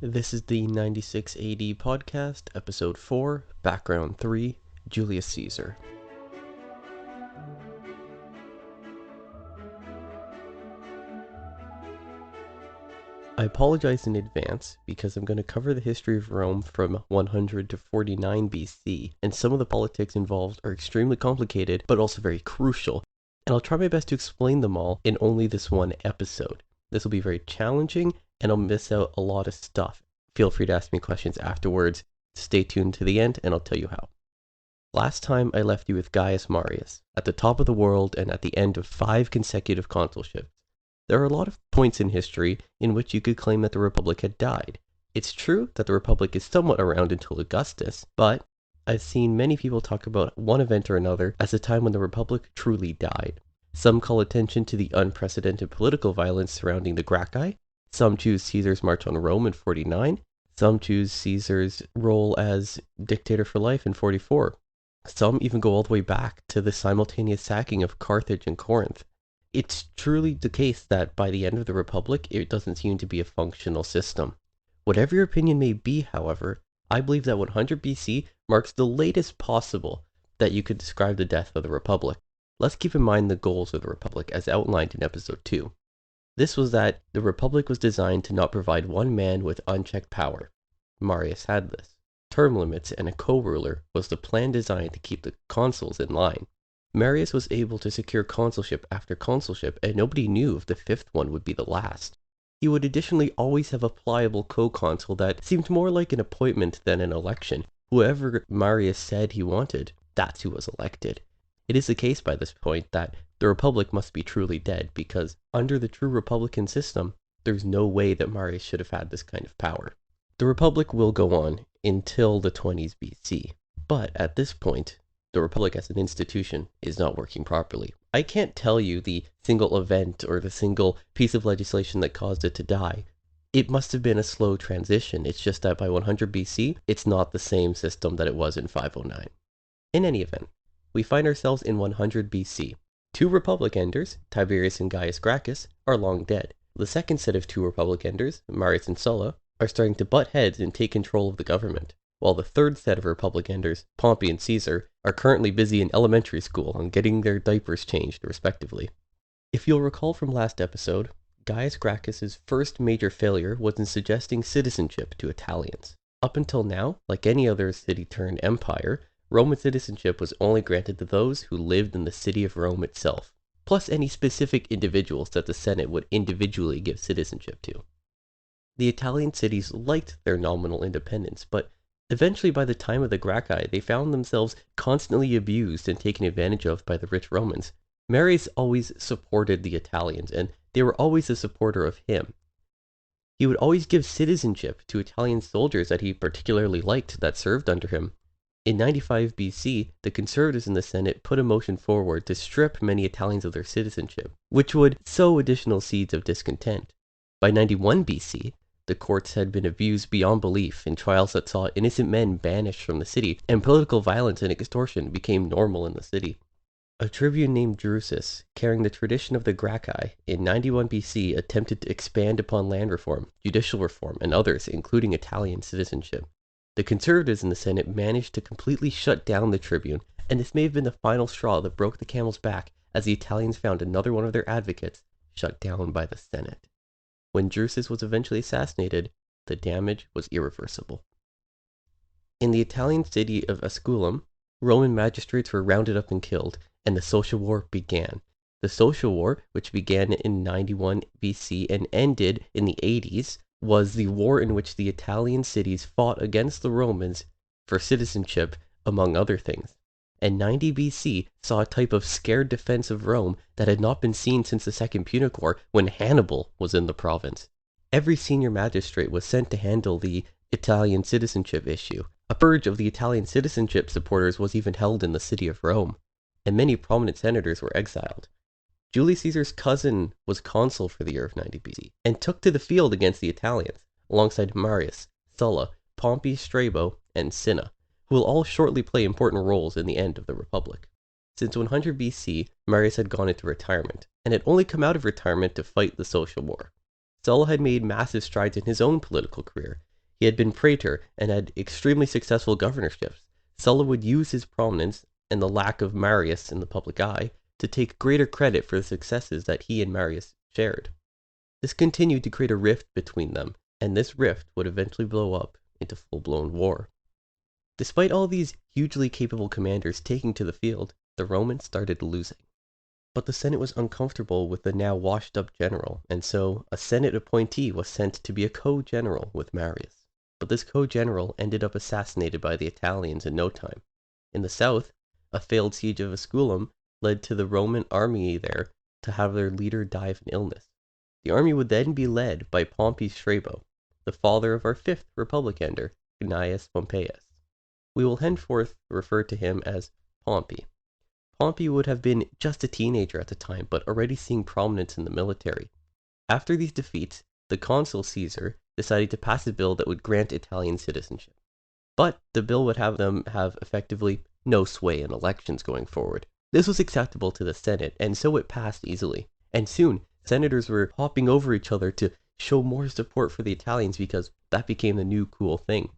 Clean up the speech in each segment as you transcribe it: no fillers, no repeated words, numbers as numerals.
This is the 96 AD podcast, episode 4, background 3, Julius Caesar. I apologize in advance because I'm going to cover the history of Rome from 100 to 49 BC, and some of the politics involved are extremely complicated but also very crucial, and I'll try my best to explain them all in only this one episode. This will be very challenging, and I'll miss out a lot of stuff. Feel free to ask me questions afterwards. Stay tuned to the end, and I'll tell you how. Last time I left you with Gaius Marius, at the top of the world and at the end of 5 consecutive consulships. There are a lot of points in history in which you could claim that the Republic had died. It's true that the Republic is somewhat around until Augustus, but I've seen many people talk about one event or another as a time when the Republic truly died. Some call attention to the unprecedented political violence surrounding the Gracchi. Some choose Caesar's march on Rome in 49. Some choose Caesar's role as dictator for life in 44. Some even go all the way back to the simultaneous sacking of Carthage and Corinth. It's truly the case that by the end of the Republic, it doesn't seem to be a functional system. Whatever your opinion may be, however, I believe that 100 BC marks the latest possible that you could describe the death of the Republic. Let's keep in mind the goals of the Republic as outlined in episode 2. This was that the Republic was designed to not provide one man with unchecked power. Marius had this. Term limits and a co-ruler was the plan designed to keep the consuls in line. Marius was able to secure consulship after consulship, and nobody knew if the 5th one would be the last. He would additionally always have a pliable co-consul that seemed more like an appointment than an election. Whoever Marius said he wanted, that's who was elected. It is the case by this point that the Republic must be truly dead, because under the true Republican system, there's no way that Marius should have had this kind of power. The Republic will go on until the 20s BC, but at this point, the Republic as an institution is not working properly. I can't tell you the single event or the single piece of legislation that caused it to die. It must have been a slow transition. It's just that by 100 BC, it's not the same system that it was in 509. In any event, we find ourselves in 100 BC. 2 Republic enders, Tiberius and Gaius Gracchus, are long dead. The second set of 2 Republic enders, Marius and Sulla, are starting to butt heads and take control of the government, while the third set of Republic enders, Pompey and Caesar, are currently busy in elementary school on getting their diapers changed, respectively. If you'll recall from last episode, Gaius Gracchus' first major failure was in suggesting citizenship to Italians. Up until now, like any other city-turned-empire, Roman citizenship was only granted to those who lived in the city of Rome itself, plus any specific individuals that the Senate would individually give citizenship to. The Italian cities liked their nominal independence, but eventually by the time of the Gracchi, they found themselves constantly abused and taken advantage of by the rich Romans. Marius always supported the Italians, and they were always a supporter of him. He would always give citizenship to Italian soldiers that he particularly liked that served under him. In 95 BC, the conservatives in the Senate put a motion forward to strip many Italians of their citizenship, which would sow additional seeds of discontent. By 91 BC, the courts had been abused beyond belief in trials that saw innocent men banished from the city, and political violence and extortion became normal in the city. A tribune named Drusus, carrying the tradition of the Gracchi, in 91 BC attempted to expand upon land reform, judicial reform, and others, including Italian citizenship. The conservatives in the Senate managed to completely shut down the tribune, and this may have been the final straw that broke the camel's back as the Italians found another one of their advocates shut down by the Senate. When Drusus was eventually assassinated, the damage was irreversible. In the Italian city of Asculum, Roman magistrates were rounded up and killed, and the social war began. The social war, which began in 91 BC and ended in the 80s, was the war in which the Italian cities fought against the Romans for citizenship, among other things. And 90 BC saw a type of scared defense of Rome that had not been seen since the Second Punic War when Hannibal was in the province. Every senior magistrate was sent to handle the Italian citizenship issue. A purge of the Italian citizenship supporters was even held in the city of Rome, and many prominent senators were exiled. Julius Caesar's cousin was consul for the year of 90 BC, and took to the field against the Italians, alongside Marius, Sulla, Pompey, Strabo, and Cinna, who will all shortly play important roles in the end of the Republic. Since 100 BC, Marius had gone into retirement, and had only come out of retirement to fight the social war. Sulla had made massive strides in his own political career. He had been praetor and had extremely successful governorships. Sulla would use his prominence and the lack of Marius in the public eye to take greater credit for the successes that he and Marius shared. This continued to create a rift between them, and this rift would eventually blow up into full-blown war. Despite all these hugely capable commanders taking to the field, the Romans started losing. But the Senate was uncomfortable with the now washed-up general, and so a Senate appointee was sent to be a co-general with Marius. But this co-general ended up assassinated by the Italians in no time. In the south, a failed siege of Asculum led to the Roman army there to have their leader die of an illness. The army would then be led by Pompey Strabo, the father of our fifth republic ender, Gnaeus Pompeius. We will henceforth refer to him as Pompey. Pompey would have been just a teenager at the time, but already seeing prominence in the military. After these defeats, the consul Caesar decided to pass a bill that would grant Italian citizenship. But the bill would have them have effectively no sway in elections going forward. This was acceptable to the Senate, and so it passed easily. And soon, senators were hopping over each other to show more support for the Italians because that became the new cool thing.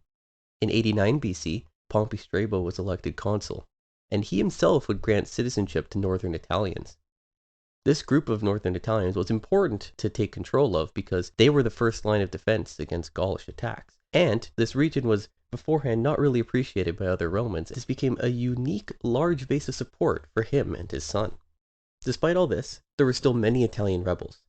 In 89 BC, Pompey Strabo was elected consul, and he himself would grant citizenship to northern Italians. This group of northern Italians was important to take control of because they were the first line of defense against Gaulish attacks. And this region was beforehand not really appreciated by other Romans. This became a unique, large base of support for him and his son. Despite all this, there were still many Italian rebels.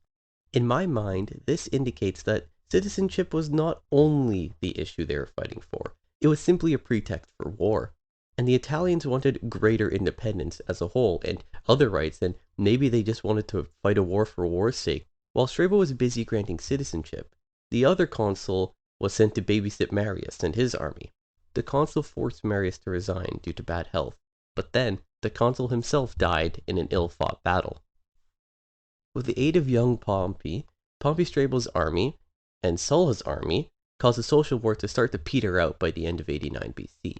In my mind, this indicates that citizenship was not only the issue they were fighting for, it was simply a pretext for war. And the Italians wanted greater independence as a whole and other rights, and maybe they just wanted to fight a war for war's sake. While Strabo was busy granting citizenship, the other consul was sent to babysit Marius and his army. The consul forced Marius to resign due to bad health, but then the consul himself died in an ill-fought battle. With the aid of young Pompey, Pompey Strabo's army and Sulla's army caused the social war to start to peter out by the end of 89 BC.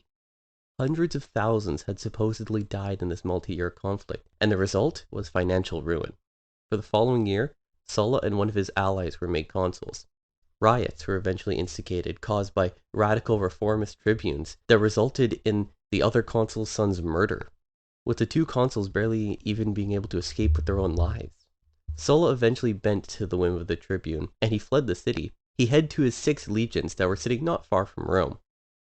Hundreds of thousands had supposedly died in this multi-year conflict, and the result was financial ruin. For the following year, Sulla and one of his allies were made consuls. Riots were eventually instigated, caused by radical reformist tribunes that resulted in the other consul's son's murder, with the two consuls barely even being able to escape with their own lives. Sulla eventually bent to the whim of the tribune, and he fled the city. He headed to his 6 legions that were sitting not far from Rome.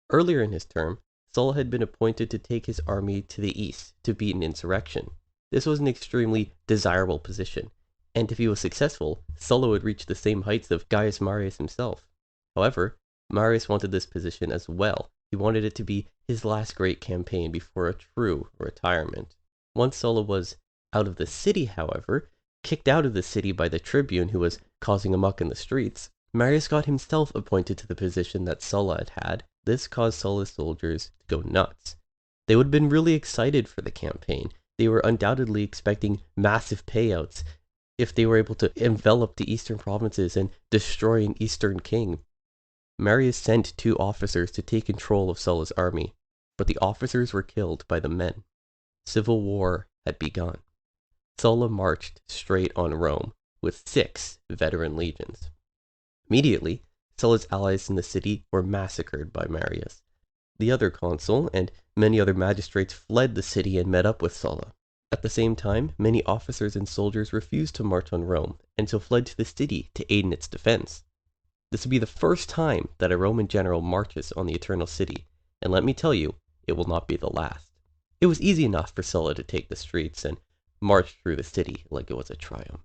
Earlier in his term, Sulla had been appointed to take his army to the east to beat an insurrection. This was an extremely desirable position, and if he was successful, Sulla would reach the same heights of Gaius Marius himself. However, Marius wanted this position as well. He wanted it to be his last great campaign before a true retirement. Once Sulla was out of the city, however, kicked out of the city by the tribune who was causing a muck in the streets, Marius got himself appointed to the position that Sulla had had. This caused Sulla's soldiers to go nuts. They would have been really excited for the campaign. They were undoubtedly expecting massive payouts if they were able to envelop the eastern provinces and destroy an eastern king. Marius sent 2 officers to take control of Sulla's army, but the officers were killed by the men. Civil war had begun. Sulla marched straight on Rome with 6 veteran legions. Immediately, Sulla's allies in the city were massacred by Marius. The other consul and many other magistrates fled the city and met up with Sulla. At the same time, many officers and soldiers refused to march on Rome, and so fled to the city to aid in its defense. This would be the first time that a Roman general marches on the Eternal City, and let me tell you, it will not be the last. It was easy enough for Sulla to take the streets and march through the city like it was a triumph.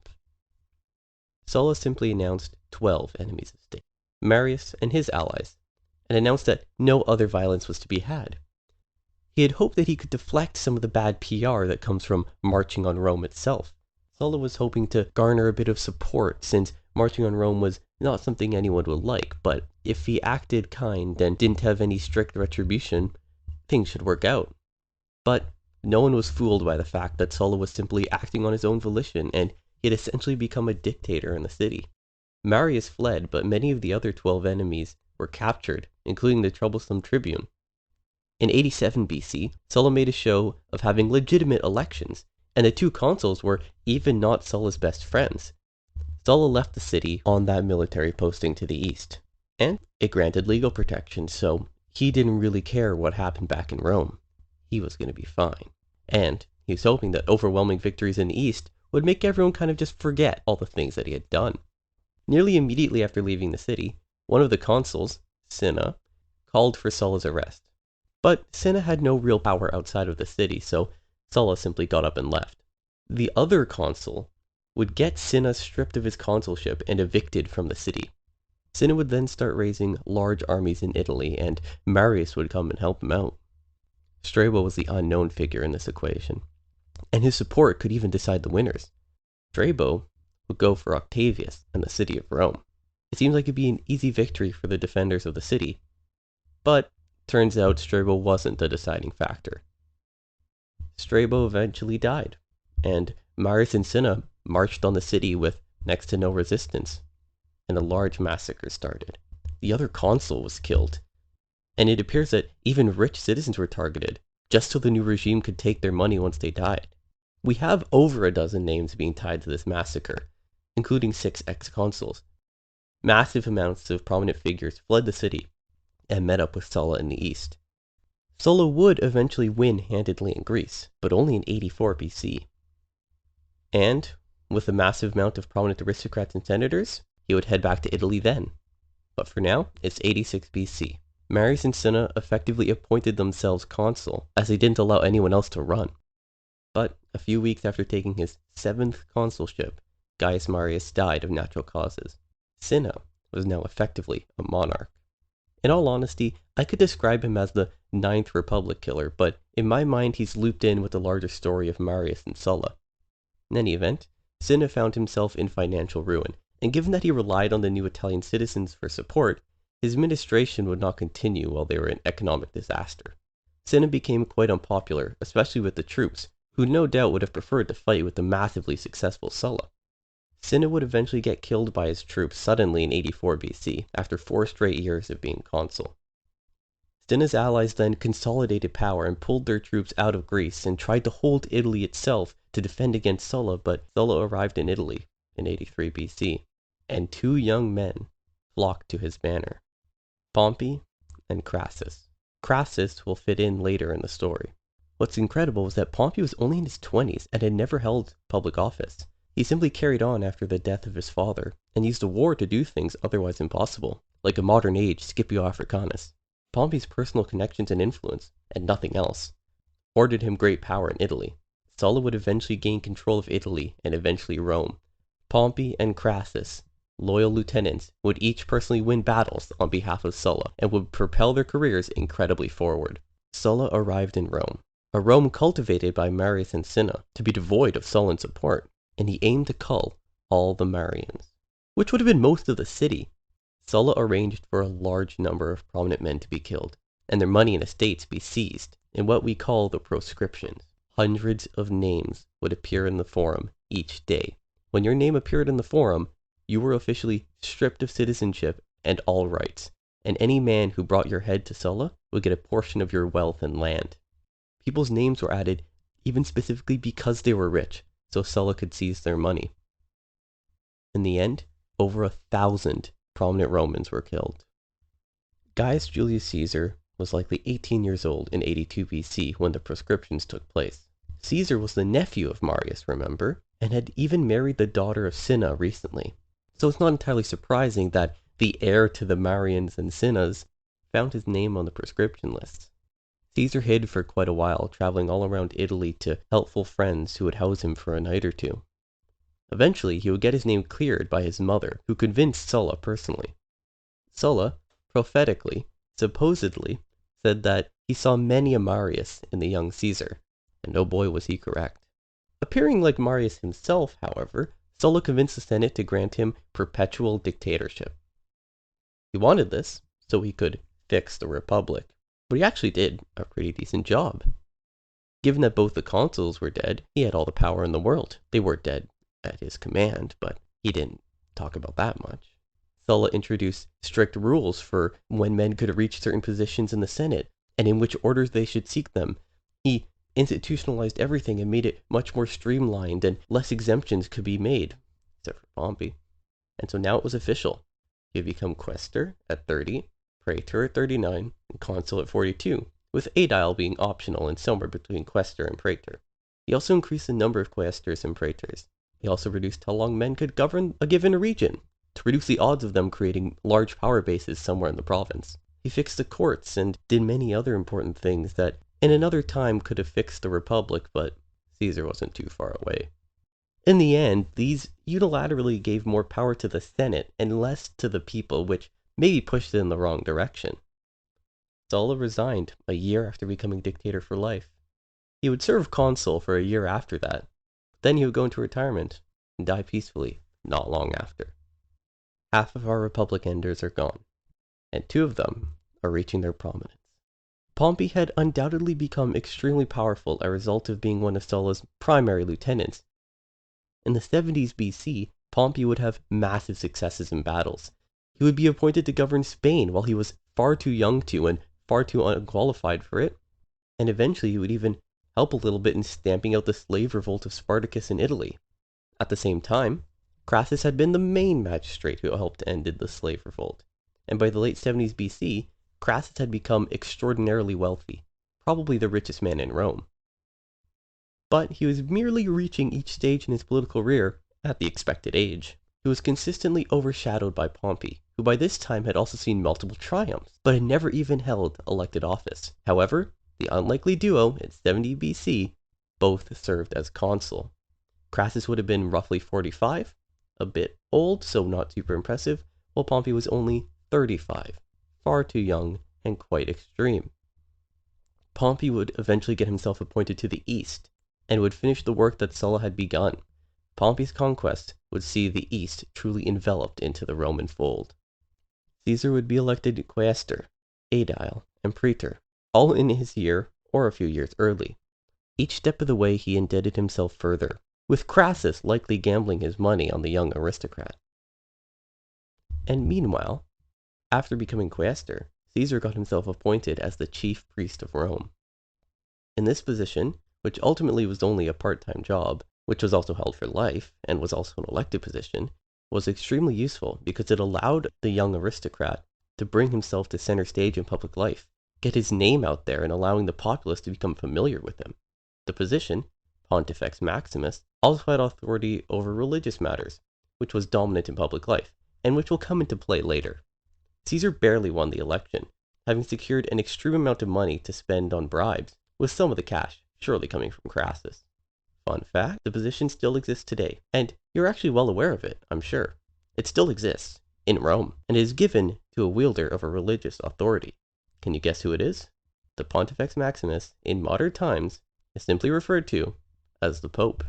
Sulla simply announced 12 enemies of state, Marius and his allies, and announced that no other violence was to be had. He had hoped that he could deflect some of the bad PR that comes from marching on Rome itself. Sulla was hoping to garner a bit of support since marching on Rome was not something anyone would like, but if he acted kind and didn't have any strict retribution, things should work out. But no one was fooled by the fact that Sulla was simply acting on his own volition, and he had essentially become a dictator in the city. Marius fled, but many of the other 12 enemies were captured, including the troublesome tribune. In 87 BC, Sulla made a show of having legitimate elections, and the 2 consuls were even not Sulla's best friends. Sulla left the city on that military posting to the east. and it granted legal protection, so he didn't really care what happened back in Rome. He was going to be fine. And he was hoping that overwhelming victories in the East would make everyone kind of just forget all the things that he had done. Nearly immediately after leaving the city, one of the consuls, Cinna, called for Sulla's arrest. But Cinna had no real power outside of the city, so Sulla simply got up and left. The other consul would get Cinna stripped of his consulship and evicted from the city. Cinna would then start raising large armies in Italy, and Marius would come and help him out. Strabo was the unknown figure in this equation, and his support could even decide the winners. Strabo would go for Octavius and the city of Rome. It seems like it'd be an easy victory for the defenders of the city, but turns out Strabo wasn't the deciding factor. Strabo eventually died, and Marius and Cinna marched on the city with next to no resistance, and a large massacre started. The other consul was killed, and it appears that even rich citizens were targeted, just so the new regime could take their money once they died. We have over a dozen names being tied to this massacre, including 6 ex-consuls. Massive amounts of prominent figures fled the city and met up with Sulla in the east. Sulla would eventually win handedly in Greece, but only in 84 BC. And, with a massive amount of prominent aristocrats and senators, he would head back to Italy then. But for now, it's 86 BC. Marius and Cinna effectively appointed themselves consul, as they didn't allow anyone else to run. But a few weeks after taking his 7th consulship, Gaius Marius died of natural causes. Cinna was now effectively a monarch. In all honesty, I could describe him as the 9th Republic killer, but in my mind he's looped in with the larger story of Marius and Sulla. In any event, Cinna found himself in financial ruin, and given that he relied on the new Italian citizens for support, his administration would not continue while they were in economic disaster. Cinna became quite unpopular, especially with the troops, who no doubt would have preferred to fight with the massively successful Sulla. Cinna would eventually get killed by his troops suddenly in 84 BC, after 4 straight years of being consul. Cinna's allies then consolidated power and pulled their troops out of Greece and tried to hold Italy itself to defend against Sulla, but Sulla arrived in Italy in 83 BC, and 2 young men flocked to his banner, Pompey and Crassus. Crassus will fit in later in the story. What's incredible is that Pompey was only in his 20s and had never held public office. He simply carried on after the death of his father, and used the war to do things otherwise impossible, like a modern-age Scipio Africanus. Pompey's personal connections and influence, and nothing else, afforded him great power in Italy. Sulla would eventually gain control of Italy and eventually Rome. Pompey and Crassus, loyal lieutenants, would each personally win battles on behalf of Sulla and would propel their careers incredibly forward. Sulla arrived in Rome, a Rome cultivated by Marius and Cinna to be devoid of Sullan support, and he aimed to cull all the Marians, which would have been most of the city. Sulla arranged for a large number of prominent men to be killed, and their money and estates be seized in what we call the proscriptions. Hundreds of names would appear in the forum each day. When your name appeared in the forum, you were officially stripped of citizenship and all rights, and any man who brought your head to Sulla would get a portion of your wealth and land. People's names were added even specifically because they were rich, so Sulla could seize their money. In the end, over 1,000 prominent Romans were killed. Gaius Julius Caesar was likely 18 years old in 82 BC when the proscriptions took place. Caesar was the nephew of Marius, remember, and had even married the daughter of Cinna recently. So it's not entirely surprising that the heir to the Marians and Cinnas found his name on the proscription lists. Caesar hid for quite a while, traveling all around Italy to helpful friends who would house him for a night or two. Eventually, he would get his name cleared by his mother, who convinced Sulla personally. Sulla, prophetically, supposedly, said that he saw many a Marius in the young Caesar, and oh boy was he correct. Appearing like Marius himself, however, Sulla convinced the Senate to grant him perpetual dictatorship. He wanted this so he could fix the Republic, but he actually did a pretty decent job. Given that both the consuls were dead, he had all the power in the world. They were dead at his command, but he didn't talk about that much. Sulla introduced strict rules for when men could reach certain positions in the Senate, and in which orders they should seek them. He institutionalized everything and made it much more streamlined, and less exemptions could be made, except for Pompey. And so now it was official. He had become quaestor at 30, praetor at 39, and consul at 42, with aedile being optional and somewhere between quaestor and praetor. He also increased the number of quaestors and praetors. He also reduced how long men could govern a given region, to reduce the odds of them creating large power bases somewhere in the province. He fixed the courts and did many other important things that in another time could have fixed the Republic, but Caesar wasn't too far away. In the end, these unilaterally gave more power to the Senate and less to the people, which maybe pushed it in the wrong direction. Sulla resigned a year after becoming dictator for life. He would serve consul for a year after that. Then he would go into retirement and die peacefully not long after. Half of our Republic enders are gone, and 2 of them are reaching their prominence. Pompey had undoubtedly become extremely powerful as a result of being one of Sulla's primary lieutenants. In the 70s BC, Pompey would have massive successes in battles. He would be appointed to govern Spain while he was far too young to and far too unqualified for it, and eventually he would even help a little bit in stamping out the slave revolt of Spartacus in Italy. At the same time, Crassus had been the main magistrate who helped end the slave revolt, and by the late 70s BC, Crassus had become extraordinarily wealthy, probably the richest man in Rome. But he was merely reaching each stage in his political career at the expected age. He was consistently overshadowed by Pompey, who by this time had also seen multiple triumphs, but had never even held elected office. However, the unlikely duo in 70 BC both served as consul. Crassus would have been roughly 45, a bit old, so not super impressive, while Pompey was only 35, far too young and quite extreme. Pompey would eventually get himself appointed to the east, and would finish the work that Sulla had begun. Pompey's conquest would see the east truly enveloped into the Roman fold. Caesar would be elected quaestor, aedile, and praetor, all in his year or a few years early. Each step of the way he indebted himself further, with Crassus likely gambling his money on the young aristocrat. And meanwhile, after becoming quaestor, Caesar got himself appointed as the chief priest of Rome. In this position, which ultimately was only a part-time job, which was also held for life and was also an elected position, was extremely useful because it allowed the young aristocrat to bring himself to center stage in public life, get his name out there and allowing the populace to become familiar with him. The position, Pontifex Maximus, also had authority over religious matters, which was dominant in public life, and which will come into play later. Caesar barely won the election, having secured an extreme amount of money to spend on bribes, with some of the cash surely coming from Crassus. Fun fact, the position still exists today, and you're actually well aware of it, I'm sure. It still exists, in Rome, and is given to a wielder of a religious authority. Can you guess who it is? The Pontifex Maximus, in modern times, is simply referred to as the Pope.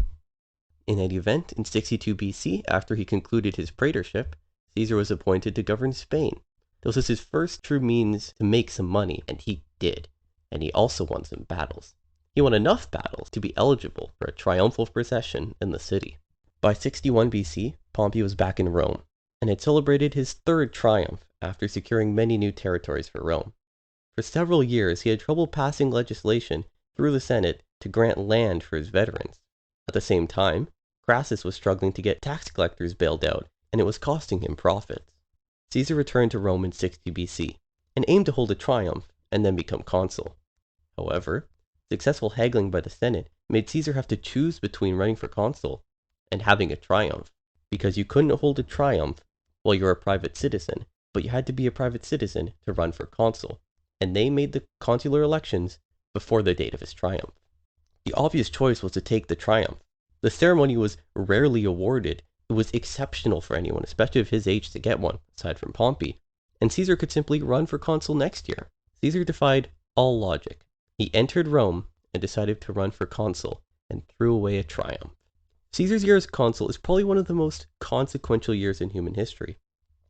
In an event in 62 BC, after he concluded his praetorship, Caesar was appointed to govern Spain. This was his first true means to make some money, and he did. And he also won some battles. He won enough battles to be eligible for a triumphal procession in the city. By 61 BC, Pompey was back in Rome, and had celebrated his 3rd triumph after securing many new territories for Rome. For several years, he had trouble passing legislation through the Senate to grant land for his veterans. At the same time, Crassus was struggling to get tax collectors bailed out, and it was costing him profits. Caesar returned to Rome in 60 BC, and aimed to hold a triumph and then become consul. However, successful haggling by the Senate made Caesar have to choose between running for consul and having a triumph, because you couldn't hold a triumph while you're a private citizen, but you had to be a private citizen to run for consul, and they made the consular elections before the date of his triumph. The obvious choice was to take the triumph. The ceremony was rarely awarded. It was exceptional for anyone, especially of his age, to get one, aside from Pompey, and Caesar could simply run for consul next year. Caesar defied all logic. He entered Rome and decided to run for consul, and threw away a triumph. Caesar's year as consul is probably one of the most consequential years in human history,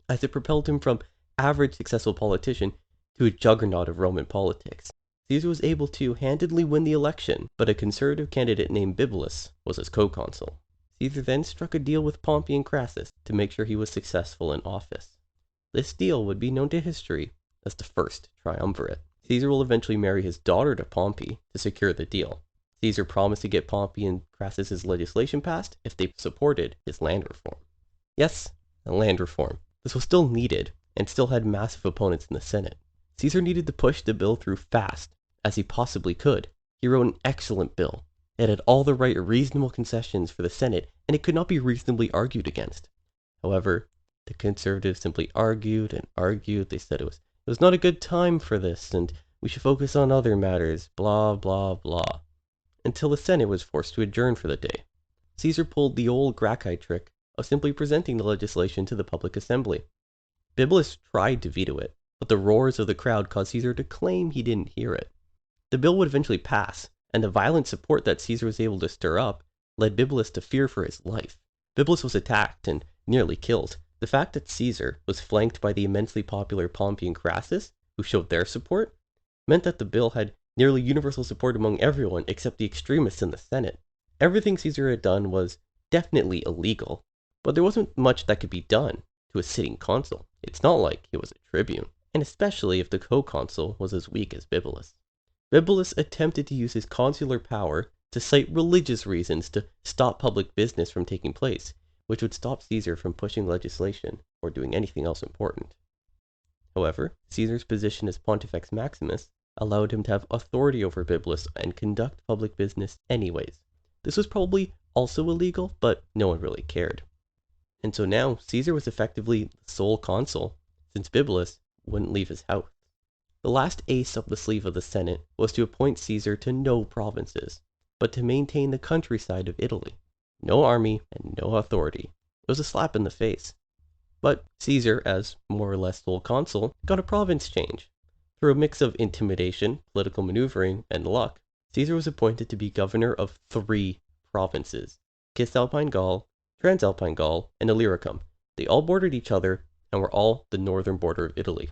as it propelled him from average successful politician to a juggernaut of Roman politics. Caesar was able to handedly win the election, but a conservative candidate named Bibulus was his co-consul. Caesar then struck a deal with Pompey and Crassus to make sure he was successful in office. This deal would be known to history as the First Triumvirate. Caesar will eventually marry his daughter to Pompey to secure the deal. Caesar promised to get Pompey and Crassus's legislation passed if they supported his land reform. Yes, land reform. This was still needed, and still had massive opponents in the Senate. Caesar needed to push the bill through fast, as he possibly could. He wrote an excellent bill. It had all the right reasonable concessions for the Senate, and it could not be reasonably argued against. However, the conservatives simply argued and argued. They said it was not a good time for this, and we should focus on other matters, blah, blah, blah, until the Senate was forced to adjourn for the day. Caesar pulled the old Gracchi trick of simply presenting the legislation to the public assembly. Bibulus tried to veto it, but the roars of the crowd caused Caesar to claim he didn't hear it. The bill would eventually pass, and the violent support that Caesar was able to stir up led Bibulus to fear for his life. Bibulus was attacked and nearly killed. The fact that Caesar was flanked by the immensely popular Pompey and Crassus, who showed their support, meant that the bill had nearly universal support among everyone except the extremists in the Senate. Everything Caesar had done was definitely illegal, but there wasn't much that could be done to a sitting consul. It's not like he was a tribune, and especially if the co-consul was as weak as Bibulus. Bibulus attempted to use his consular power to cite religious reasons to stop public business from taking place, which would stop Caesar from pushing legislation or doing anything else important. However, Caesar's position as Pontifex Maximus allowed him to have authority over Bibulus and conduct public business anyways. This was probably also illegal, but no one really cared. And so now Caesar was effectively the sole consul, since Bibulus wouldn't leave his house. The last ace up the sleeve of the Senate was to appoint Caesar to no provinces, but to maintain the countryside of Italy. No army and no authority. It was a slap in the face. But Caesar, as more or less sole consul, got a province change. Through a mix of intimidation, political maneuvering, and luck, Caesar was appointed to be governor of 3 provinces: Cisalpine Gaul, Transalpine Gaul, and Illyricum. They all bordered each other and were all the northern border of Italy.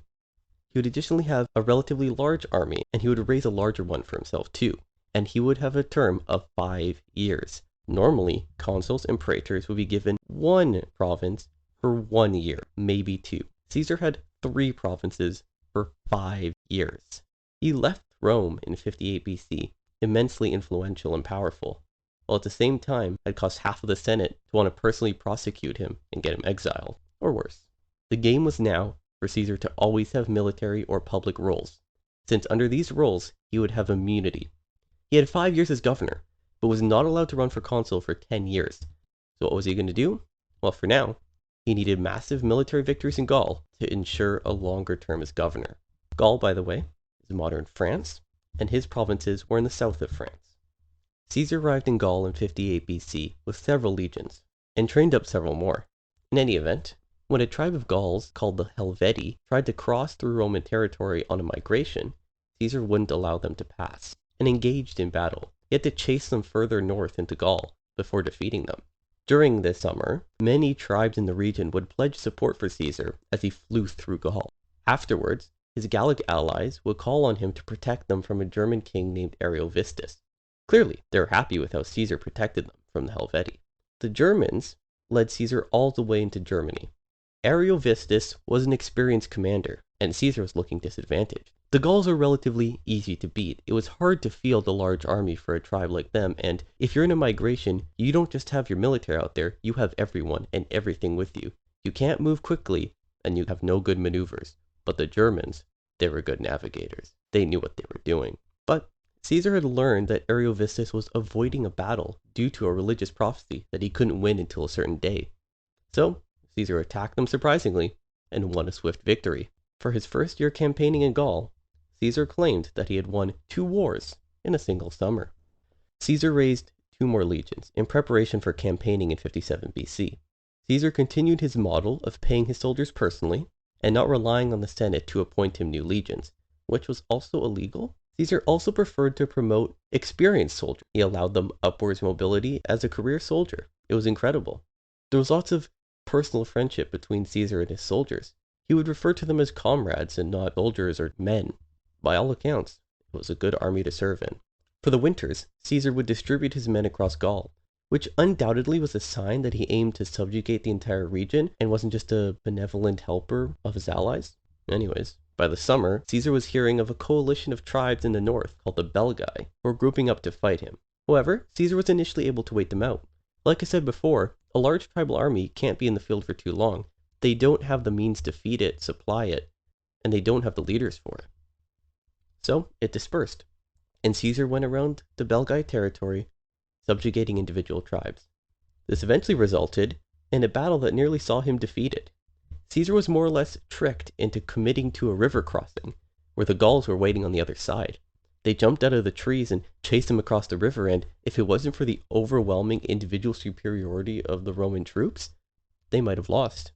He would additionally have a relatively large army, and he would raise a larger one for himself too, and he would have a term of 5 years. Normally, consuls and praetors would be given 1 province for 1 year, maybe 2. Caesar had 3 provinces for 5 years. He left Rome in 58 BC, immensely influential and powerful, while at the same time had caused half of the Senate to want to personally prosecute him and get him exiled, or worse. The game was now for Caesar to always have military or public roles, since under these roles he would have immunity. He had 5 years as governor, but was not allowed to run for consul for 10 years. So what was he going to do? Well, for now, he needed massive military victories in Gaul to ensure a longer term as governor. Gaul, by the way, is modern France, and his provinces were in the south of France. Caesar arrived in Gaul in 58 BC with several legions, and trained up several more. In any event, when a tribe of Gauls called the Helvetii tried to cross through Roman territory on a migration, Caesar wouldn't allow them to pass, and engaged in battle. He had to chase them further north into Gaul before defeating them. During this summer, many tribes in the region would pledge support for Caesar as he flew through Gaul. Afterwards, his Gallic allies would call on him to protect them from a German king named Ariovistus. Clearly, they were happy with how Caesar protected them from the Helvetii. The Germans led Caesar all the way into Germany. Ariovistus was an experienced commander, and Caesar was looking disadvantaged. The Gauls are relatively easy to beat. It was hard to field a large army for a tribe like them, and if you're in a migration, you don't just have your military out there, you have everyone and everything with you. You can't move quickly, and you have no good maneuvers. But the Germans, they were good navigators. They knew what they were doing. But Caesar had learned that Ariovistus was avoiding a battle due to a religious prophecy that he couldn't win until a certain day. So, Caesar attacked them surprisingly, and won a swift victory. For his first year campaigning in Gaul, Caesar claimed that he had won 2 wars in a single summer. Caesar raised 2 more legions in preparation for campaigning in 57 BC. Caesar continued his model of paying his soldiers personally and not relying on the Senate to appoint him new legions, which was also illegal. Caesar also preferred to promote experienced soldiers. He allowed them upwards mobility as a career soldier. It was incredible. There was lots of personal friendship between Caesar and his soldiers. He would refer to them as comrades and not soldiers or men. By all accounts, it was a good army to serve in. For the winters, Caesar would distribute his men across Gaul, which undoubtedly was a sign that he aimed to subjugate the entire region and wasn't just a benevolent helper of his allies. Anyways, by the summer, Caesar was hearing of a coalition of tribes in the north called the Belgae, who were grouping up to fight him. However, Caesar was initially able to wait them out. Like I said before, a large tribal army can't be in the field for too long, they don't have the means to feed it, supply it, and they don't have the leaders for it. So it dispersed, and Caesar went around the Belgae territory, subjugating individual tribes. This eventually resulted in a battle that nearly saw him defeated. Caesar was more or less tricked into committing to a river crossing, where the Gauls were waiting on the other side. They jumped out of the trees and chased him across the river, and if it wasn't for the overwhelming individual superiority of the Roman troops, they might have lost.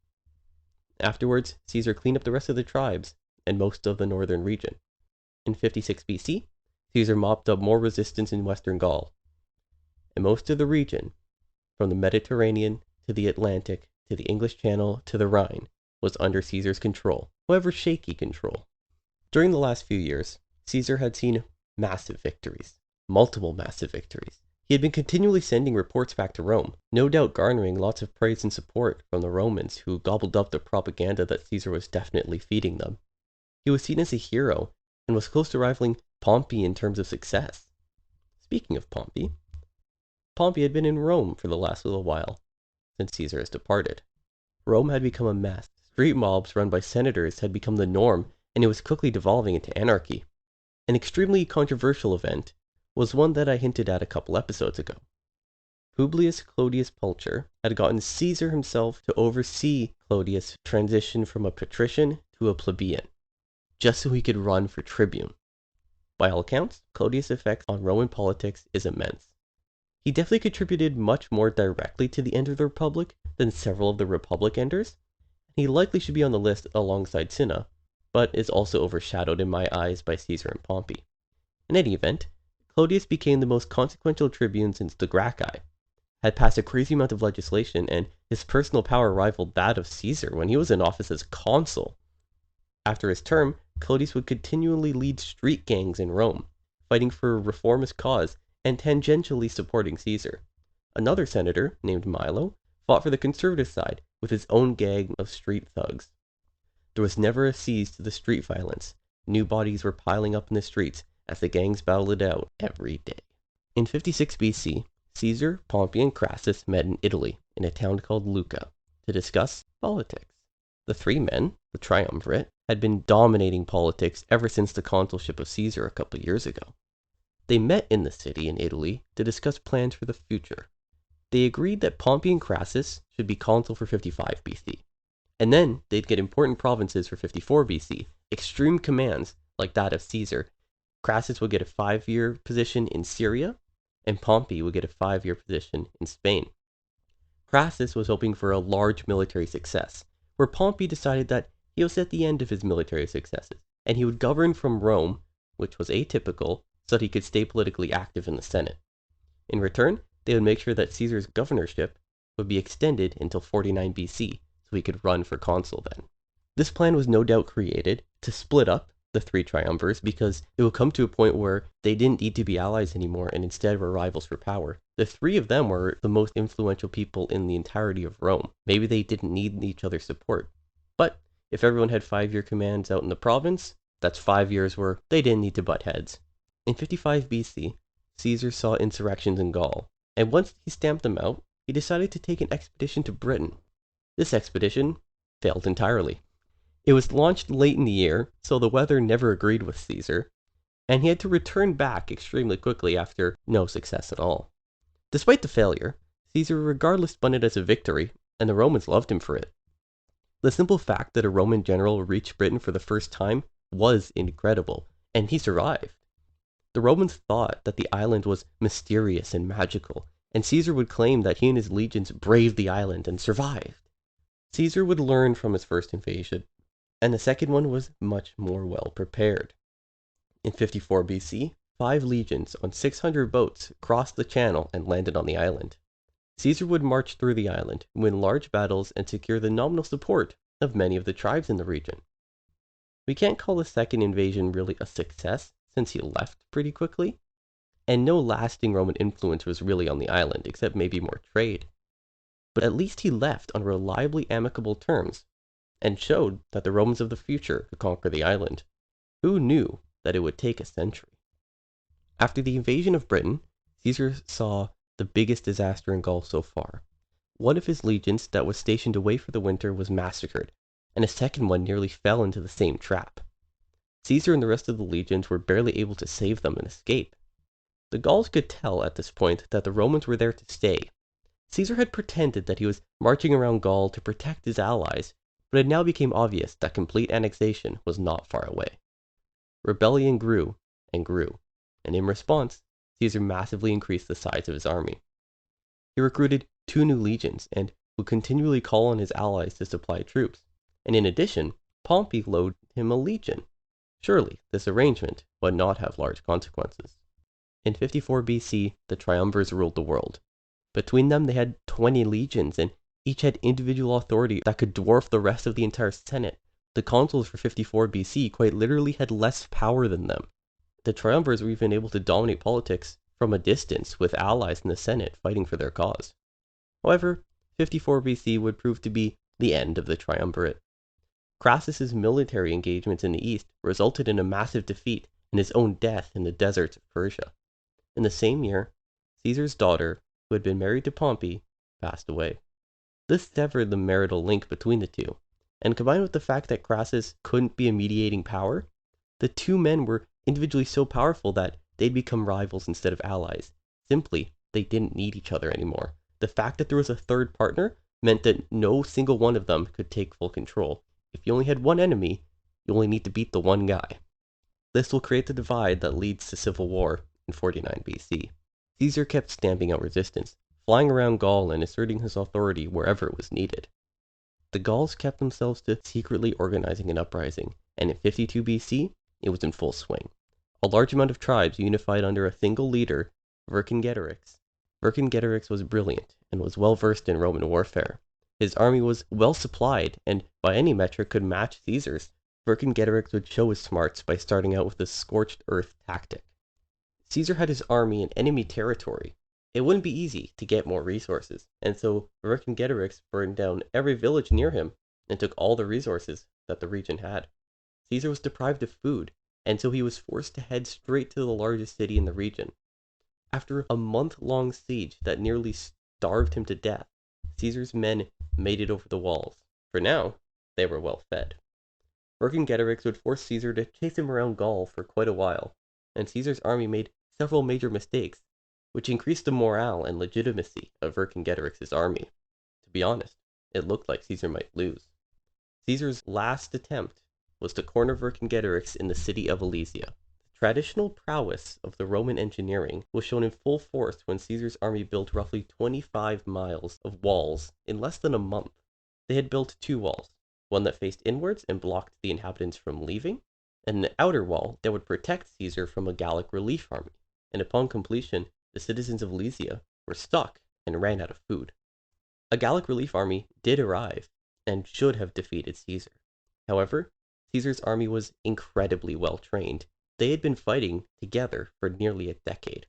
Afterwards, Caesar cleaned up the rest of the tribes and most of the northern region. In 56 BC, Caesar mopped up more resistance in western Gaul, and most of the region, from the Mediterranean to the Atlantic to the English Channel to the Rhine, was under Caesar's control, however shaky control. During the last few years, Caesar had seen massive victories, multiple massive victories. He had been continually sending reports back to Rome, no doubt garnering lots of praise and support from the Romans who gobbled up the propaganda that Caesar was definitely feeding them. He was seen as a hero and was close to rivaling Pompey in terms of success. Speaking of Pompey had been in Rome for the last little while, since Caesar has departed. Rome had become a mess. Street mobs run by senators had become the norm, and it was quickly devolving into anarchy. An extremely controversial event was one that I hinted at a couple episodes ago. Publius Clodius Pulcher had gotten Caesar himself to oversee Clodius' transition from a patrician to a plebeian, just so he could run for tribune. By all accounts, Clodius' effect on Roman politics is immense. He definitely contributed much more directly to the end of the Republic than several of the Republic enders. He likely should be on the list alongside Cinna, but is also overshadowed in my eyes by Caesar and Pompey. In any event, Clodius became the most consequential tribune since the Gracchi, had passed a crazy amount of legislation, and his personal power rivaled that of Caesar when he was in office as consul. After his term, Clodius would continually lead street gangs in Rome, fighting for a reformist cause and tangentially supporting Caesar. Another senator, named Milo, fought for the conservative side with his own gang of street thugs. There was never a cease to the street violence. New bodies were piling up in the streets as the gangs battled it out every day. In 56 BC, Caesar, Pompey, and Crassus met in Italy in a town called Lucca to discuss politics. The three men, the triumvirate, had been dominating politics ever since the consulship of Caesar a couple years ago. They met in the city in Italy to discuss plans for the future. They agreed that Pompey and Crassus should be consul for 55 BC, and then they'd get important provinces for 54 BC, extreme commands like that of Caesar. Crassus would get a 5-year position in Syria, and Pompey would get a 5-year position in Spain. Crassus was hoping for a large military success, where Pompey decided that he was at the end of his military successes, and he would govern from Rome, which was atypical, so that he could stay politically active in the Senate. In return, they would make sure that Caesar's governorship would be extended until 49 BC, so he could run for consul then. This plan was no doubt created to split up the three triumvirs because it would come to a point where they didn't need to be allies anymore and instead were rivals for power. The three of them were the most influential people in the entirety of Rome. Maybe they didn't need each other's support. But if everyone had 5-year commands out in the province, that's 5 years where they didn't need to butt heads. In 55 BC, Caesar saw insurrections in Gaul, and once he stamped them out, he decided to take an expedition to Britain. This expedition failed entirely. It was launched late in the year, so the weather never agreed with Caesar, and he had to return back extremely quickly after no success at all. Despite the failure, Caesar regardless spun it as a victory, and the Romans loved him for it. The simple fact that a Roman general reached Britain for the first time was incredible, and he survived. The Romans thought that the island was mysterious and magical, and Caesar would claim that he and his legions braved the island and survived. Caesar would learn from his first invasion, and the second one was much more well prepared. In 54 BC, 5 legions on 600 boats crossed the channel and landed on the island. Caesar would march through the island, win large battles, and secure the nominal support of many of the tribes in the region. We can't call the second invasion really a success, since he left pretty quickly, and no lasting Roman influence was really on the island, except maybe more trade. But at least he left on reliably amicable terms, and showed that the Romans of the future could conquer the island. Who knew that it would take a century? After the invasion of Britain, Caesar saw the biggest disaster in Gaul so far. One of his legions that was stationed away for the winter was massacred, and a second one nearly fell into the same trap. Caesar and the rest of the legions were barely able to save them and escape. The Gauls could tell at this point that the Romans were there to stay. Caesar had pretended that he was marching around Gaul to protect his allies, but it now became obvious that complete annexation was not far away. Rebellion grew and grew, and in response, Caesar massively increased the size of his army. He recruited 2 new legions and would continually call on his allies to supply troops, and in addition, Pompey loaned him a legion. Surely this arrangement would not have large consequences. In 54 BC, the triumvirs ruled the world. Between them, they had 20 legions, and each had individual authority that could dwarf the rest of the entire Senate. The consuls for 54 BC quite literally had less power than them. The triumvirs were even able to dominate politics from a distance, with allies in the Senate fighting for their cause. However, 54 BC would prove to be the end of the triumvirate. Crassus's military engagements in the east resulted in a massive defeat and his own death in the deserts of Persia. In the same year, Caesar's daughter, who had been married to Pompey, passed away. This severed the marital link between the two, and combined with the fact that Crassus couldn't be a mediating power, the two men were individually so powerful that they'd become rivals instead of allies. Simply, they didn't need each other anymore. The fact that there was a third partner meant that no single one of them could take full control. If you only had one enemy, you only need to beat the one guy. This will create the divide that leads to civil war in 49 BC. Caesar kept stamping out resistance, flying around Gaul and asserting his authority wherever it was needed. The Gauls kept themselves to secretly organizing an uprising, and in 52 BC, it was in full swing. A large amount of tribes unified under a single leader, Vercingetorix. Vercingetorix was brilliant and was well versed in Roman warfare. His army was well supplied and by any metric could match Caesar's. Vercingetorix would show his smarts by starting out with the scorched earth tactic. Caesar had his army in enemy territory. It wouldn't be easy to get more resources, and so Vercingetorix burned down every village near him and took all the resources that the region had. Caesar was deprived of food, and so he was forced to head straight to the largest city in the region. After a month-long siege that nearly starved him to death, Caesar's men made it over the walls. For now, they were well fed. Vercingetorix would force Caesar to chase him around Gaul for quite a while, and Caesar's army made several major mistakes, which increased the morale and legitimacy of Vercingetorix's army. To be honest, it looked like Caesar might lose. Caesar's last attempt was to corner Vercingetorix in the city of Alesia. The traditional prowess of the Roman engineering was shown in full force when Caesar's army built roughly 25 miles of walls in less than a month. They had built 2 walls, one that faced inwards and blocked the inhabitants from leaving, and an outer wall that would protect Caesar from a Gallic relief army. And upon completion, the citizens of Alesia were stuck and ran out of food. A Gallic relief army did arrive and should have defeated Caesar. However, Caesar's army was incredibly well trained. They had been fighting together for nearly a decade,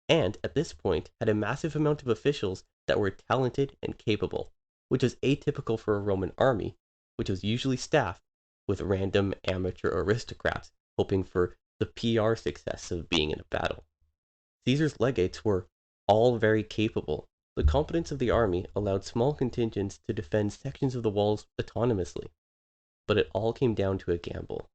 and at this point had a massive amount of officials that were talented and capable, which was atypical for a Roman army, which was usually staffed with random amateur aristocrats hoping for the PR success of being in a battle. Caesar's legates were all very capable. The competence of the army allowed small contingents to defend sections of the walls autonomously. But it all came down to a gamble.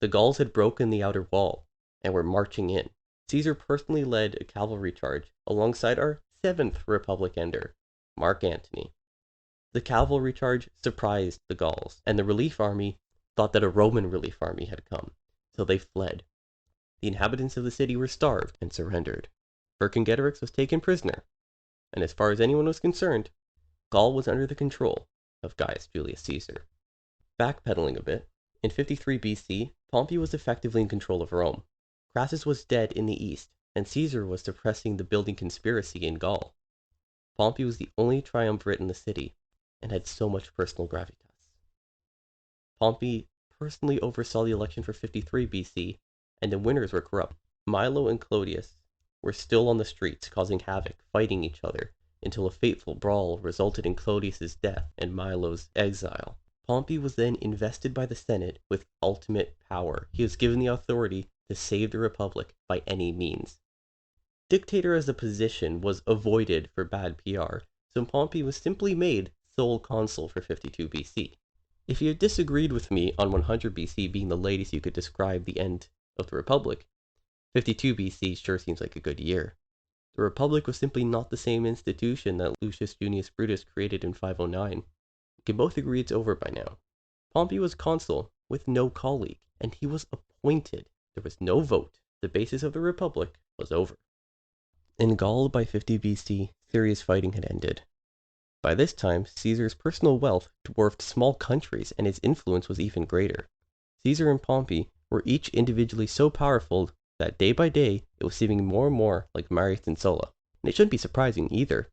The Gauls had broken the outer wall and were marching in. Caesar personally led a cavalry charge alongside our 7th Republic ender, Mark Antony. The cavalry charge surprised the Gauls, and the relief army thought that a Roman relief army had come, so they fled. The inhabitants of the city were starved and surrendered. Vercingetorix was taken prisoner, and as far as anyone was concerned, Gaul was under the control of Gaius Julius Caesar. Backpedaling a bit, in 53 BC, Pompey was effectively in control of Rome. Crassus was dead in the east, and Caesar was suppressing the building conspiracy in Gaul. Pompey was the only triumvirate in the city, and had so much personal gravitas. Pompey personally oversaw the election for 53 BC, and the winners were corrupt. Milo and Clodius were still on the streets causing havoc, fighting each other, until a fateful brawl resulted in Clodius's death and Milo's exile. Pompey was then invested by the Senate with ultimate power. He was given the authority to save the Republic by any means. Dictator as a position was avoided for bad PR, so Pompey was simply made sole consul for 52 BC. If you disagreed with me on 100 BC being the latest you could describe the end of the Republic, 52 BC sure seems like a good year. The Republic was simply not the same institution that Lucius Junius Brutus created in 509. We can both agree it's over by now. Pompey was consul with no colleague, and he was appointed. There was no vote. The basis of the Republic was over. In Gaul by 50 BC, serious fighting had ended. By this time, Caesar's personal wealth dwarfed small countries, and his influence was even greater. Caesar and Pompey were each individually so powerful that day by day it was seeming more and more like Marius and Sulla. And it shouldn't be surprising either,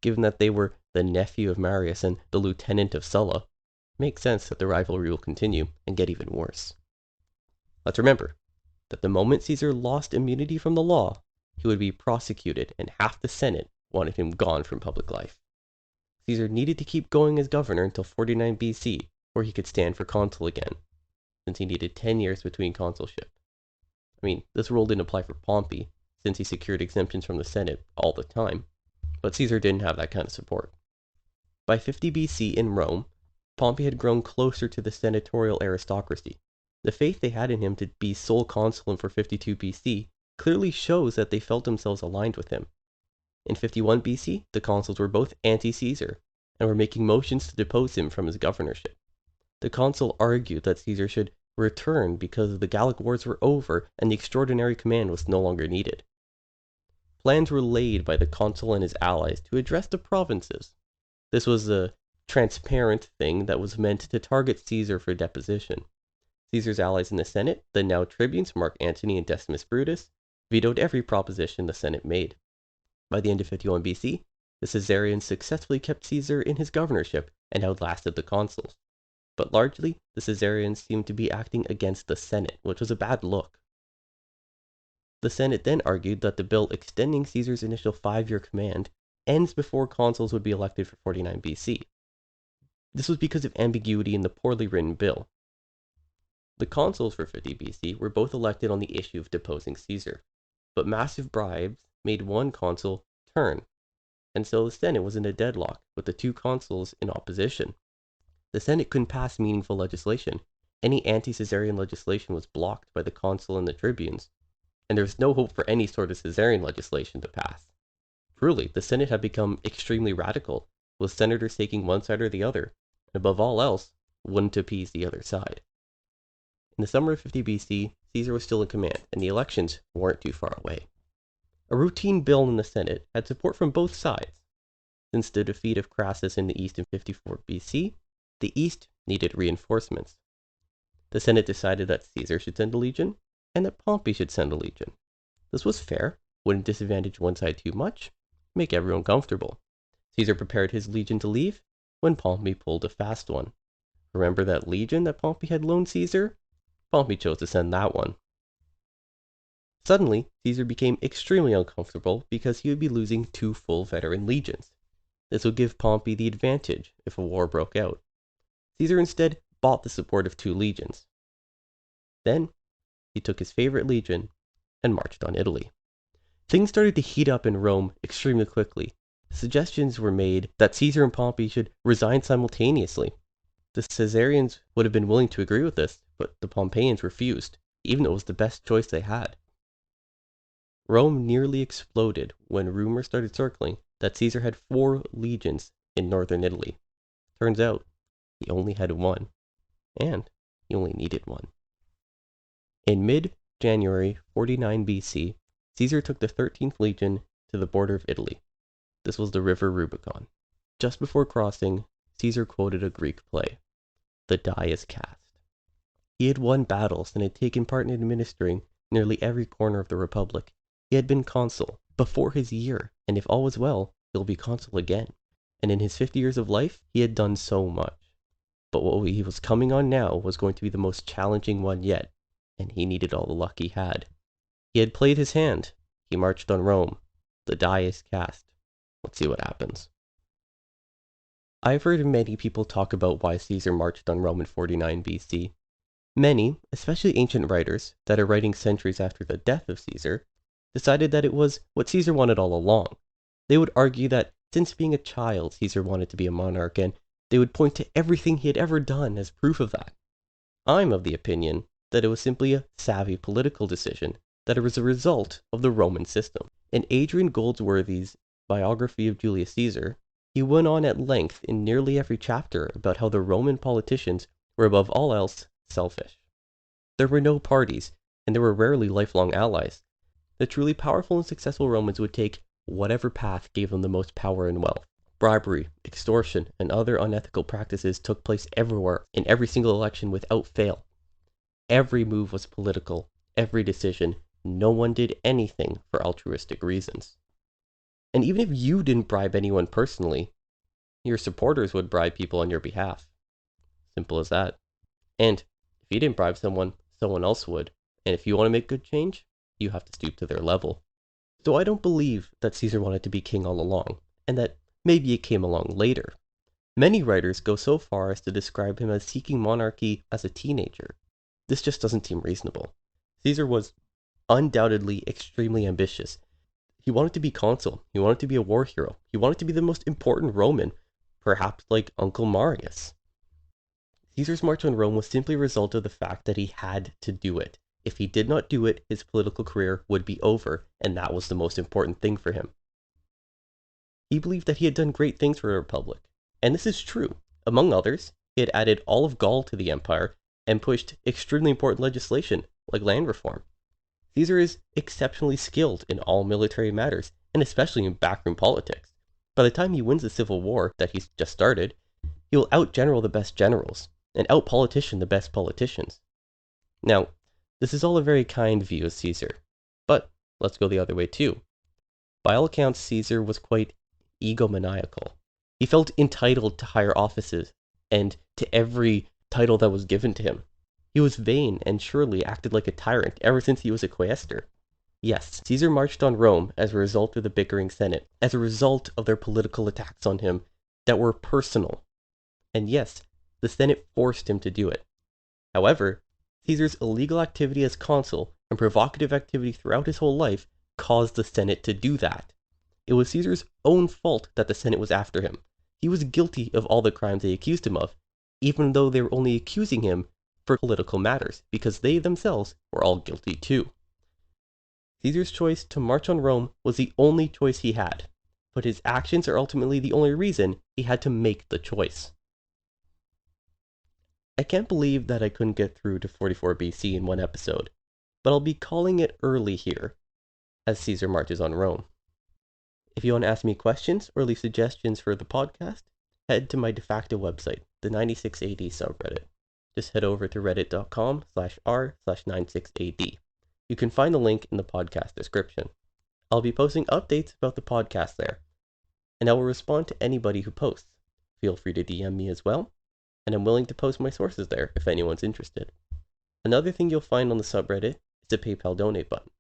given that they were the nephew of Marius and the lieutenant of Sulla. It makes sense that the rivalry will continue and get even worse. Let's remember that the moment Caesar lost immunity from the law, he would be prosecuted, and half the Senate wanted him gone from public life. Caesar needed to keep going as governor until 49 BC, where he could stand for consul again, since he needed 10 years between consulship. I mean, this rule didn't apply for Pompey, since he secured exemptions from the Senate all the time, but Caesar didn't have that kind of support. By 50 BC in Rome, Pompey had grown closer to the senatorial aristocracy. The faith they had in him to be sole consul for 52 BC clearly shows that they felt themselves aligned with him. In 51 BC, the consuls were both anti-Caesar, and were making motions to depose him from his governorship. The consul argued that Caesar should return because the Gallic Wars were over and the extraordinary command was no longer needed. Plans were laid by the consul and his allies to address the provinces. This was a transparent thing that was meant to target Caesar for deposition. Caesar's allies in the Senate, the now tribunes Mark Antony and Decimus Brutus, vetoed every proposition the Senate made. By the end of 51 BC, the Caesarians successfully kept Caesar in his governorship and outlasted the consuls. But largely, the Caesarians seemed to be acting against the Senate, which was a bad look. The Senate then argued that the bill extending Caesar's initial 5-year command ends before consuls would be elected for 49 BC. This was because of ambiguity in the poorly written bill. The consuls for 50 BC were both elected on the issue of deposing Caesar, but massive bribes made one consul turn, and so the Senate was in a deadlock with the two consuls in opposition. The Senate couldn't pass meaningful legislation. Any anti-Caesarian legislation was blocked by the consul and the tribunes, and there was no hope for any sort of Caesarian legislation to pass. Truly, the Senate had become extremely radical, with senators taking one side or the other, and above all else, wouldn't appease the other side. In the summer of 50 BC, Caesar was still in command, and the elections weren't too far away. A routine bill in the Senate had support from both sides. Since the defeat of Crassus in the east in 54 BC, the east needed reinforcements. The Senate decided that Caesar should send a legion, and that Pompey should send a legion. This was fair, wouldn't disadvantage one side too much, make everyone comfortable. Caesar prepared his legion to leave, when Pompey pulled a fast one. Remember that legion that Pompey had loaned Caesar? Pompey chose to send that one. Suddenly, Caesar became extremely uncomfortable because he would be losing 2 full veteran legions. This would give Pompey the advantage if a war broke out. Caesar instead bought the support of 2 legions. Then, he took his favorite legion and marched on Italy. Things started to heat up in Rome extremely quickly. Suggestions were made that Caesar and Pompey should resign simultaneously. The Caesarians would have been willing to agree with this, but the Pompeians refused, even though it was the best choice they had. Rome nearly exploded when rumors started circling that Caesar had 4 legions in northern Italy. Turns out, he only had 1, and he only needed 1. In mid-January 49 BC, Caesar took the 13th legion to the border of Italy. This was the river Rubicon. Just before crossing, Caesar quoted a Greek play. The die is cast. He had won battles and had taken part in administering nearly every corner of the Republic. He had been consul before his year, and if all was well, he'll be consul again. And in his 50 years of life, he had done so much. But what he was coming on now was going to be the most challenging one yet, and he needed all the luck he had. He had played his hand. He marched on Rome. The die is cast. Let's see what happens. I've heard many people talk about why Caesar marched on Rome in 49 BC. Many, especially ancient writers that are writing centuries after the death of Caesar, decided that it was what Caesar wanted all along. They would argue that Since being a child, Caesar wanted to be a monarch, and they would point to everything he had ever done as proof of that. I'm of the opinion that it was simply a savvy political decision, that it was a result of the Roman system. In Adrian Goldsworthy's biography of Julius Caesar, he went on at length in nearly every chapter about how the Roman politicians were above all else selfish. There were no parties, and there were rarely lifelong allies. The truly powerful and successful Romans would take whatever path gave them the most power and wealth. Bribery, extortion, and other unethical practices took place everywhere in every single election without fail. Every move was political, every decision. No one did anything for altruistic reasons. And even if you didn't bribe anyone personally, your supporters would bribe people on your behalf. Simple as that. And if you didn't bribe someone, someone else would. And if you want to make good change, you have to stoop to their level. So I don't believe that Caesar wanted to be king all along, and that maybe it came along later. Many writers go so far as to describe him as seeking monarchy as a teenager. This just doesn't seem reasonable. Caesar was undoubtedly extremely ambitious. He wanted to be consul. He wanted to be a war hero. He wanted to be the most important Roman, perhaps like Uncle Marius. Caesar's march on Rome was simply a result of the fact that he had to do it. If he did not do it, his political career would be over, and that was the most important thing for him. He believed that he had done great things for the Republic, and this is true. Among others, he had added all of Gaul to the empire and pushed extremely important legislation like land reform. Caesar is exceptionally skilled in all military matters, and especially in backroom politics. By the time he wins the civil war that he's just started, he will outgeneral the best generals and outpolitician the best politicians. Now, this is all a very kind view of Caesar, but let's go the other way too. By all accounts, Caesar was quite egomaniacal. He felt entitled to higher offices and to every title that was given to him. He was vain and surely acted like a tyrant ever since he was a quaestor. Yes, Caesar marched on Rome as a result of the bickering Senate, as a result of their political attacks on him that were personal. And yes, the Senate forced him to do it. However, Caesar's illegal activity as consul and provocative activity throughout his whole life caused the Senate to do that. It was Caesar's own fault that the Senate was after him. He was guilty of all the crimes they accused him of, even though they were only accusing him for political matters, because they themselves were all guilty too. Caesar's choice to march on Rome was the only choice he had, but his actions are ultimately the only reason he had to make the choice. I can't believe that I couldn't get through to 44 BC in one episode, but I'll be calling it early here, as Caesar marches on Rome. If you want to ask me questions or leave suggestions for the podcast, head to my de facto website, the 96AD subreddit. Just head over to reddit.com/r/96AD. You can find the link in the podcast description. I'll be posting updates about the podcast there, and I will respond to anybody who posts. Feel free to DM me as well, and I'm willing to post my sources there if anyone's interested. Another thing you'll find on the subreddit is a PayPal donate button.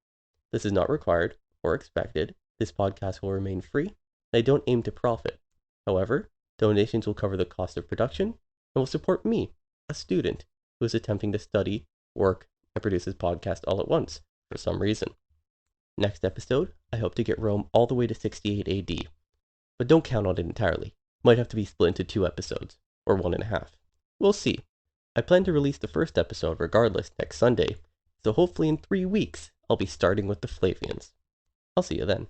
This is not required or expected. This podcast will remain free, and I don't aim to profit. However, donations will cover the cost of production and will support me, a student who is attempting to study, work, and produce his podcast all at once for some reason. Next episode, I hope to get Rome all the way to 68 AD, but don't count on it entirely. Might have to be split into 2 episodes, or 1.5. We'll see. I plan to release the first episode regardless next Sunday, so hopefully in 3 weeks I'll be starting with the Flavians. I'll see you then.